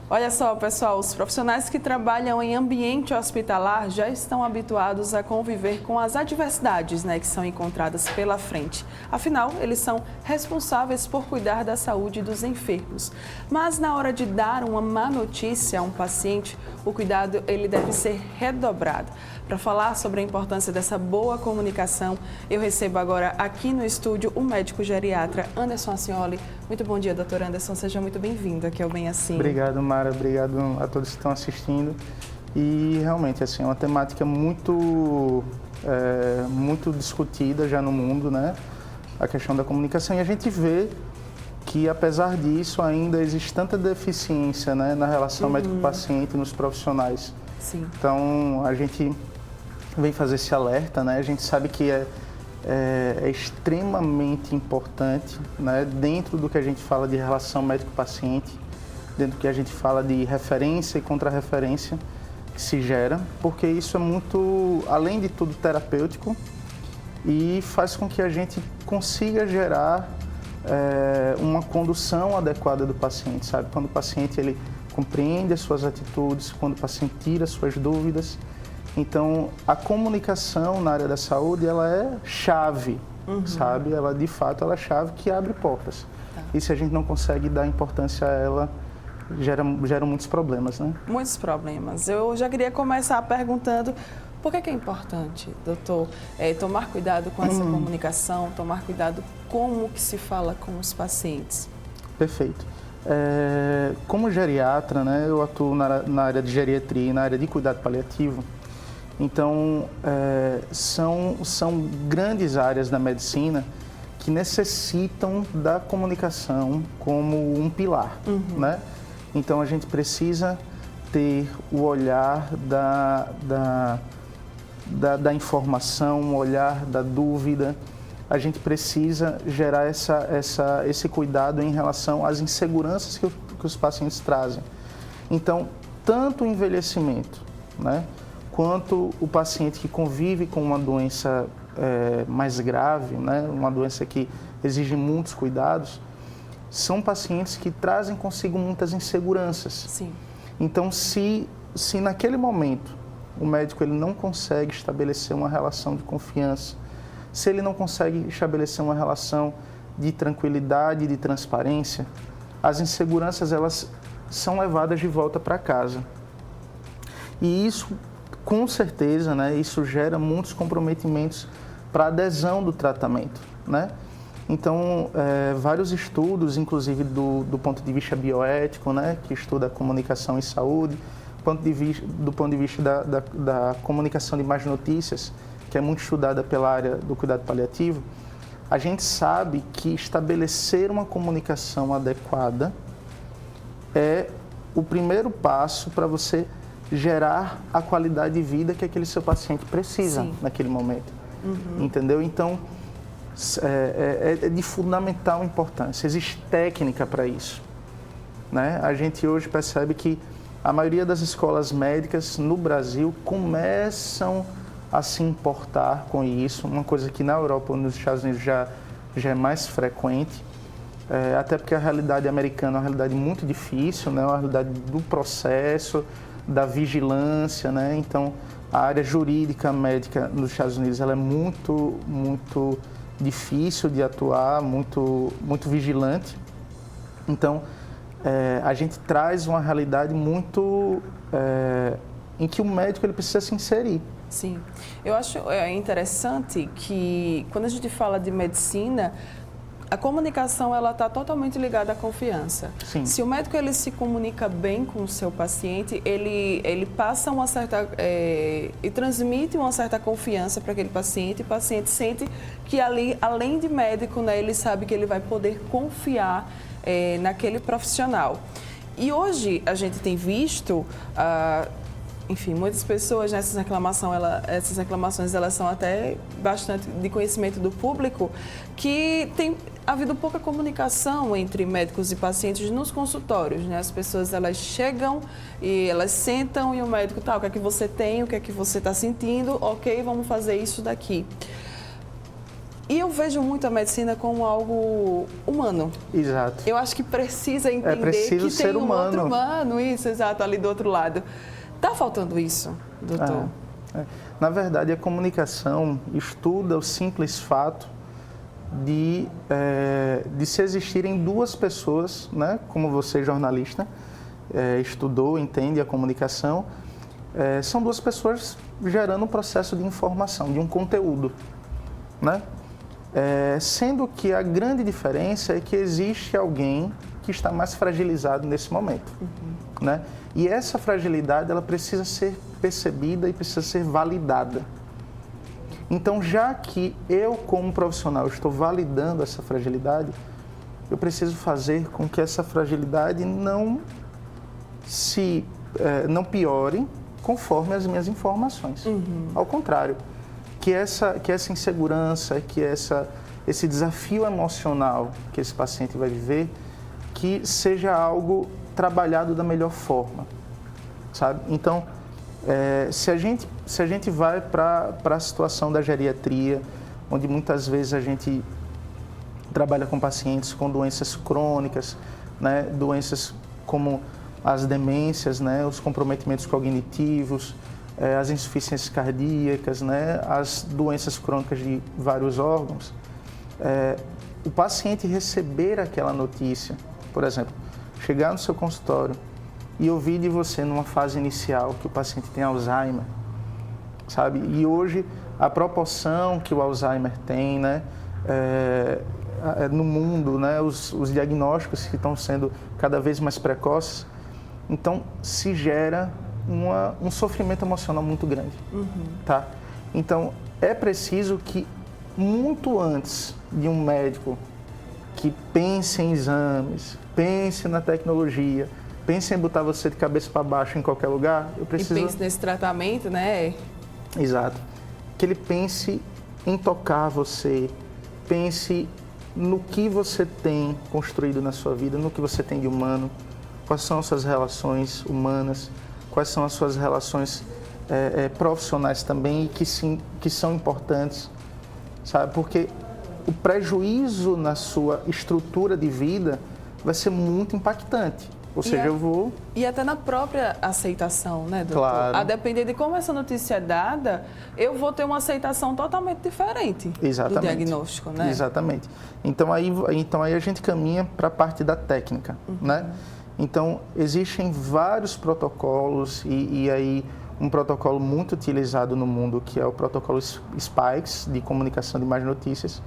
Olha só, pessoal, os profissionais que trabalham em ambiente hospitalar já estão habituados a conviver com as adversidades, que são encontradas pela frente. Afinal, eles são responsáveis por cuidar da saúde dos enfermos. Mas na hora de dar uma má notícia a um paciente, o cuidado ele deve ser redobrado. Para falar sobre a importância dessa boa comunicação, eu recebo agora aqui no estúdio o médico geriatra Anderson Ascioli. Muito bom dia, doutor Anderson. Seja muito bem-vindo aqui ao Bem Assim. Obrigado, Mara. Obrigado a todos que estão assistindo. E realmente, assim, é uma temática muito discutida já no mundo, né? A questão da comunicação. E a gente vê que, apesar disso, ainda existe tanta deficiência, né, na relação médico-paciente, nos profissionais. Sim. Então, a gente vem fazer esse alerta, né? A gente sabe que é extremamente importante, né? Dentro do que a gente fala de relação médico-paciente, dentro do que a gente fala de referência e contra-referência que se gera, porque isso é muito, além de tudo, terapêutico e faz com que a gente consiga gerar uma condução adequada do paciente, sabe? Quando o paciente ele compreende as suas atitudes, quando o paciente tira as suas dúvidas. Então, a comunicação na área da saúde, ela é chave, sabe? Ela, de fato, ela é chave que abre portas. Tá. E se a gente não consegue dar importância a ela, gera muitos problemas, né? Muitos problemas. Eu já queria começar perguntando por que é importante, doutor, tomar cuidado com essa comunicação, tomar cuidado como que se fala com os pacientes? Perfeito. Como geriatra, né, eu atuo na área de geriatria e na área de cuidado paliativo. Então, são grandes áreas da medicina que necessitam da comunicação como um pilar, né? Então, a gente precisa ter o olhar da informação, o olhar da dúvida. A gente precisa gerar esse cuidado em relação às inseguranças que os pacientes trazem. Então, tanto o envelhecimento, né, quanto o paciente que convive com uma doença mais grave, né, uma doença que exige muitos cuidados, são pacientes que trazem consigo muitas inseguranças. Sim. Então, se naquele momento o médico ele não consegue estabelecer uma relação de confiança, se ele não consegue estabelecer uma relação de tranquilidade, de transparência, as inseguranças elas são levadas de volta para casa. E isso, com certeza, né, isso gera muitos comprometimentos para a adesão do tratamento, né? Então, vários estudos, inclusive do ponto de vista bioético, né, que estuda a comunicação e saúde, do ponto de vista da comunicação de más notícias, que é muito estudada pela área do cuidado paliativo, a gente sabe que estabelecer uma comunicação adequada é o primeiro passo para você gerar a qualidade de vida que aquele seu paciente precisa. Sim. Naquele momento. Entendeu? Então, é de fundamental importância. Existe técnica para isso, né? A gente hoje percebe que a maioria das escolas médicas no Brasil começam a se importar com isso, uma coisa que na Europa ou nos Estados Unidos já é mais frequente, até porque a realidade americana é uma realidade muito difícil, né? Uma realidade do processo, da vigilância, né? Então, a área jurídica médica nos Estados Unidos ela é muito, muito difícil de atuar, muito, muito vigilante. Então, a gente traz uma realidade muito em que o médico ele precisa se inserir. Sim, eu acho interessante que quando a gente fala de medicina, a comunicação ela está totalmente ligada à confiança. Sim. Se o médico ele se comunica bem com o seu paciente, ele passa uma certa e transmite uma certa confiança para aquele paciente. E o paciente sente que ali, além de médico, né, ele sabe que ele vai poder confiar naquele profissional. E hoje a gente tem visto enfim, muitas pessoas nessas essas reclamações elas são até bastante de conhecimento do público, que tem havido pouca comunicação entre médicos e pacientes nos consultórios, né? As pessoas elas chegam e elas sentam e o médico o que é que você tem, o que é que você está sentindo, ok, vamos fazer isso daqui. E eu vejo muito a medicina como algo humano. Exato. Eu acho que precisa entender preciso que ser tem um humano. outro humano, isso, exato, ali do outro lado. Tá faltando isso, doutor? Na verdade, a comunicação estuda o simples fato de se existirem duas pessoas, né? Como você, jornalista, estudou, entende a comunicação, são duas pessoas gerando um processo de informação, de um conteúdo, né? Sendo que a grande diferença é que existe alguém que está mais fragilizado nesse momento, né? E essa fragilidade, ela precisa ser percebida e precisa ser validada. Então, já que eu, como profissional, estou validando essa fragilidade, eu preciso fazer com que essa fragilidade não piore conforme as minhas informações. Ao contrário, que essa insegurança, que esse desafio emocional que esse paciente vai viver, que seja algo trabalhado da melhor forma, sabe? Então, se a gente vai para a situação da geriatria, onde muitas vezes a gente trabalha com pacientes com doenças crônicas, né? Doenças como as demências, né? Os comprometimentos cognitivos, as insuficiências cardíacas, né? As doenças crônicas de vários órgãos, o paciente receber aquela notícia, por exemplo, chegar no seu consultório e ouvir de você numa fase inicial que o paciente tem Alzheimer, sabe? E hoje a proporção que o Alzheimer tem, né? No mundo, né? Os diagnósticos que estão sendo cada vez mais precoces, então se gera um sofrimento emocional muito grande, tá? Então é preciso que muito antes de um médico que pense em exames, pense na tecnologia, pense em botar você de cabeça para baixo em qualquer lugar, eu preciso... E pense nesse tratamento, né? Exato. Que ele pense em tocar você, pense no que você tem construído na sua vida, no que você tem de humano, quais são as suas relações humanas, quais são as suas relações profissionais também, que são importantes, sabe? Porque o prejuízo na sua estrutura de vida vai ser muito impactante. Ou seja, eu vou... E até na própria aceitação, né, doutor? Claro. A depender de como essa notícia é dada, eu vou ter uma aceitação totalmente diferente do diagnóstico, né? Exatamente. Então aí a gente caminha para a parte da técnica, né? Então, existem vários protocolos e aí um protocolo muito utilizado no mundo, que é o protocolo SPIKES, de comunicação de más notícias.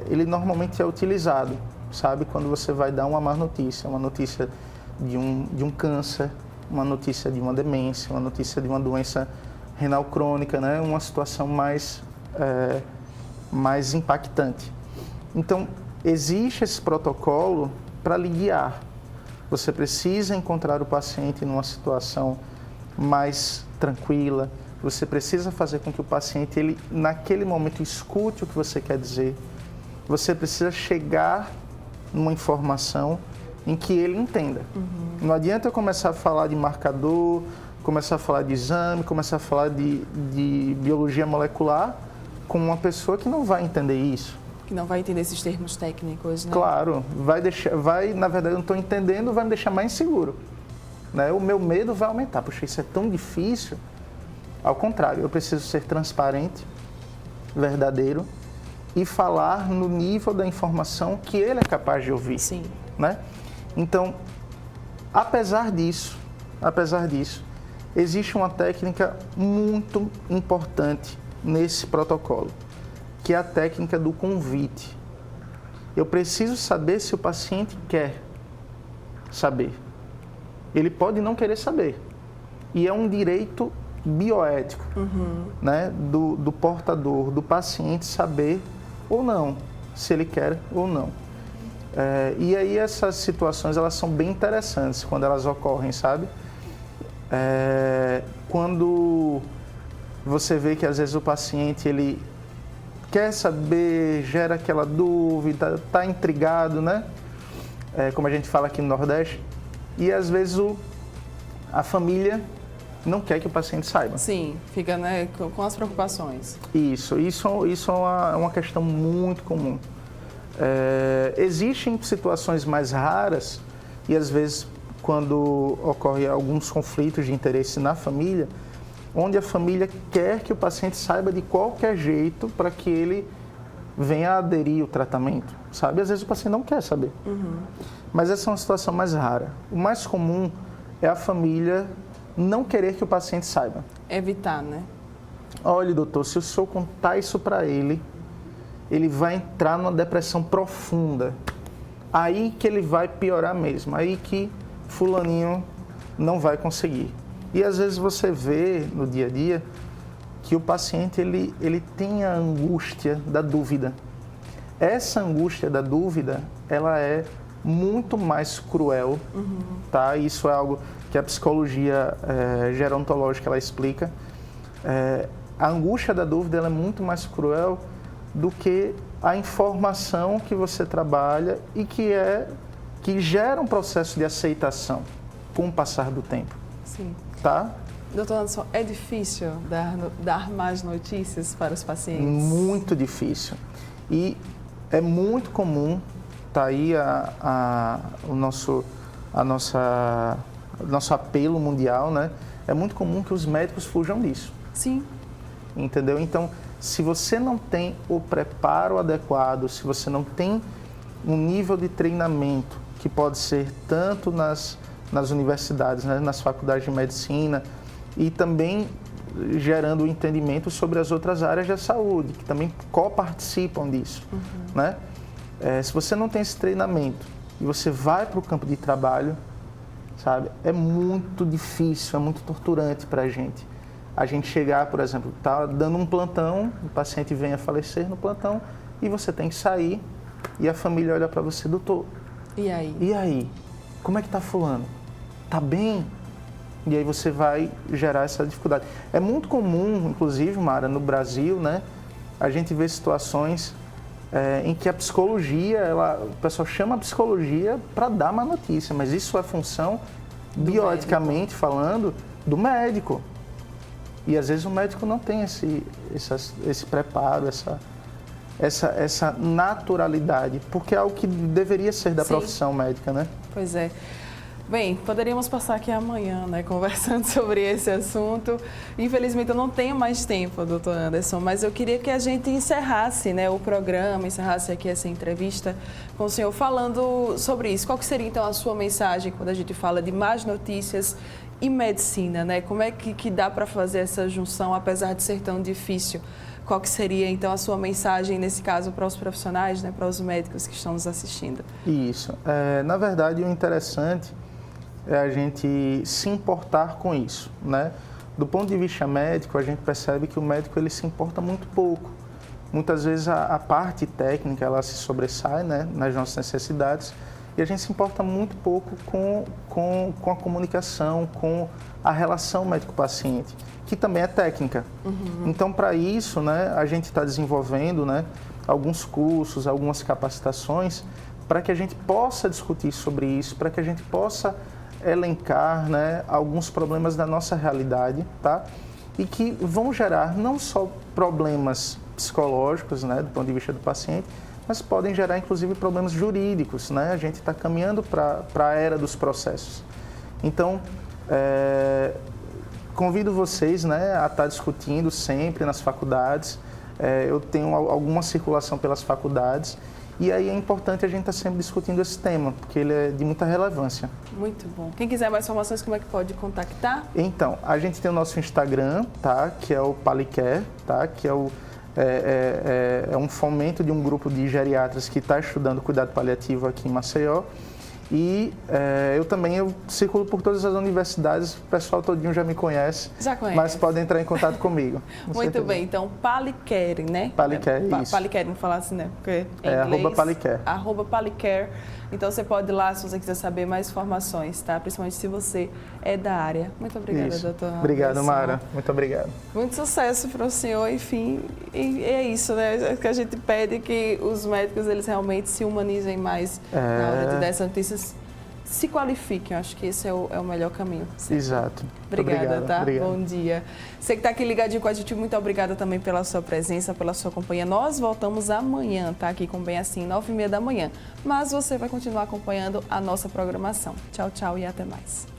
Ele normalmente é utilizado, sabe, quando você vai dar uma má notícia, uma notícia de um câncer, uma notícia de uma demência, uma notícia de uma doença renal crônica, né? Uma situação mais impactante. Então, existe esse protocolo para lhe guiar. Você precisa encontrar o paciente numa situação mais tranquila, você precisa fazer com que o paciente, ele, naquele momento, escute o que você quer dizer. Você precisa chegar numa informação em que ele entenda. Não adianta eu começar a falar de marcador, começar a falar de exame, começar a falar de biologia molecular com uma pessoa que não vai entender isso. Que não vai entender esses termos técnicos, né? Claro, na verdade, eu não estou entendendo, vai me deixar mais inseguro, né? O meu medo vai aumentar. Puxa, isso é tão difícil. Ao contrário, eu preciso ser transparente, verdadeiro e falar no nível da informação que ele é capaz de ouvir. Sim. Né? Então, apesar disso, existe uma técnica muito importante nesse protocolo, que é a técnica do convite. Eu preciso saber se o paciente quer saber. Ele pode não querer saber. E é um direito bioético, né, do portador, do paciente saber ou não, se ele quer ou não. E aí essas situações, elas são bem interessantes quando elas ocorrem, sabe? Quando você vê que às vezes o paciente, ele quer saber, gera aquela dúvida, está intrigado, né? Como a gente fala aqui no Nordeste. E às vezes a família não quer que o paciente saiba. Sim, fica, né, com as preocupações. Isso é uma questão muito comum. Existem situações mais raras e às vezes quando ocorre alguns conflitos de interesse na família, onde a família quer que o paciente saiba de qualquer jeito para que ele venha a aderir ao tratamento, sabe? Às vezes o paciente não quer saber. Mas essa é uma situação mais rara. O mais comum é a família não querer que o paciente saiba. Evitar, né? Olha, doutor, se o senhor contar isso para ele, ele vai entrar numa depressão profunda. Aí que ele vai piorar mesmo. Aí que fulaninho não vai conseguir. E às vezes você vê no dia a dia que o paciente ele tem a angústia da dúvida. Essa angústia da dúvida, ela é muito mais cruel, tá? Isso é algo que a psicologia gerontológica ela explica. A angústia da dúvida ela é muito mais cruel do que a informação que você trabalha e que gera um processo de aceitação com o passar do tempo. Sim. Tá? Doutor Anderson, é difícil dar más notícias para os pacientes? Muito difícil. E é muito comum, tá aí o nosso apelo mundial, né? É muito comum que os médicos fujam disso. Sim. Entendeu? Então, se você não tem o preparo adequado, se você não tem um nível de treinamento que pode ser tanto nas universidades, né, nas faculdades de medicina e também gerando entendimento sobre as outras áreas da saúde, que também coparticipam disso, né? Se você não tem esse treinamento e você vai para o campo de trabalho, sabe, é muito difícil, é muito torturante para a gente. A gente chegar, por exemplo, tá dando um plantão, o paciente vem a falecer no plantão e você tem que sair e a família olha para você, doutor. E aí? E aí? Como é que tá fulano? Tá bem? E aí você vai gerar essa dificuldade. É muito comum, inclusive, Mara, no Brasil, né, a gente vê situações em que a psicologia, o pessoal chama a psicologia para dar má notícia, mas isso é função, bioeticamente falando, do médico. E às vezes o médico não tem esse preparo, essa naturalidade, porque é algo que deveria ser da profissão médica, né? Pois é. Bem, poderíamos passar aqui amanhã, né, conversando sobre esse assunto. Infelizmente eu não tenho mais tempo, doutor Anderson, mas eu queria que a gente encerrasse, né, o programa, encerrasse aqui essa entrevista com o senhor falando sobre isso. Qual que seria então a sua mensagem quando a gente fala de más notícias e medicina, né? Como é que dá para fazer essa junção, apesar de ser tão difícil? Qual que seria, então, a sua mensagem, nesse caso, para os profissionais, né, para os médicos que estão nos assistindo? Isso. Na verdade, o interessante é a gente se importar com isso, né? Do ponto de vista médico, a gente percebe que o médico ele se importa muito pouco. Muitas vezes a parte técnica, ela se sobressai, né, nas nossas necessidades, e a gente se importa muito pouco com a comunicação, com a relação médico-paciente, que também é técnica. Então, para isso, né, a gente está desenvolvendo, né, alguns cursos, algumas capacitações, para que a gente possa discutir sobre isso, para que a gente possa elencar, né, alguns problemas da nossa realidade, tá? E que vão gerar não só problemas psicológicos, né, do ponto de vista do paciente, mas podem gerar, inclusive, problemas jurídicos, né? A gente está caminhando para a era dos processos. Então, convido vocês, né, a estar discutindo sempre nas faculdades. Eu tenho alguma circulação pelas faculdades e aí é importante a gente estar sempre discutindo esse tema, porque ele é de muita relevância. Muito bom. Quem quiser mais informações, como é que pode contactar? Então, a gente tem o nosso Instagram, tá? Que é o Palicare, tá? Que é um fomento de um grupo de geriatras que está estudando cuidado paliativo aqui em Maceió. E eu circulo por todas as universidades, o pessoal todinho já me conhece. Já conhece. Mas podem entrar em contato comigo. Muito bem, então Palicare, né? Palicare, isso. Palicare, não falar assim, né? Porque em inglês, @Palicare. @Palicare. Então você pode ir lá se você quiser saber mais informações, tá? Principalmente se você é da área. Muito obrigada, doutor. Obrigado, Mara. Muito obrigado. Muito sucesso para o senhor, enfim. E é isso, né? Que a gente pede que os médicos, eles realmente se humanizem mais na hora de dar essas notícias. se qualifiquem. Eu acho que esse é o melhor caminho. Certo? Exato. Obrigada, tá? Obrigado. Bom dia. Você que está aqui ligadinho com a gente, muito obrigada também pela sua presença, pela sua companhia. Nós voltamos amanhã, tá? Aqui com Bem Assim, 9h30 da manhã. Mas você vai continuar acompanhando a nossa programação. Tchau, tchau e até mais.